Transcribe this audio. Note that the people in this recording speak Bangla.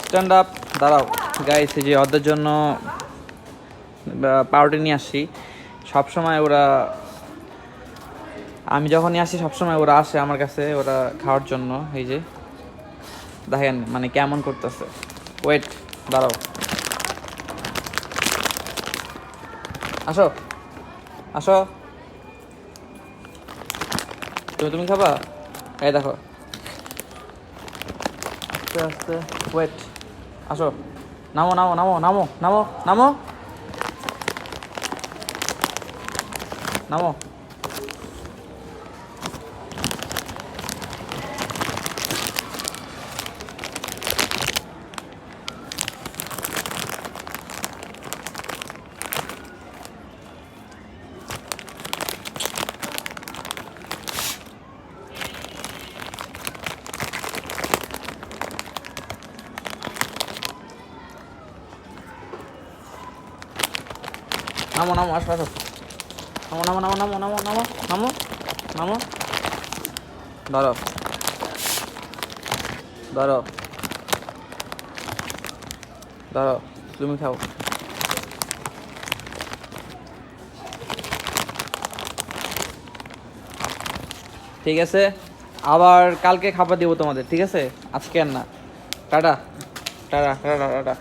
Stand up. দাঁড়াও গাইস, এই যে ওদের জন্য পাউরুটি নিয়ে আসছি। সবসময় ওরা, আমি যখনই আসি সবসময় ওরা আসে আমার কাছে ওরা খাওয়ার জন্য। এই যে দেখেন মানে কেমন করতেছে। ওয়েট, দাঁড়াও, আসো আসো। তুমি খাবা? এই দেখো, আস্তে আস্তে, ওয়েট, আসো, নামো নামো নামো নামো নামো নামো নামো। নামো নামো, আসো আসো, নামো নামো নামো নামো নামো নামো নামো নামো। ধরো ধরো ধরো, তুমি খাও। ঠিক আছে, আবার কালকে খাবার দিব তোমাদের, ঠিক আছে? আজকে আর না। Tata tata tata tata.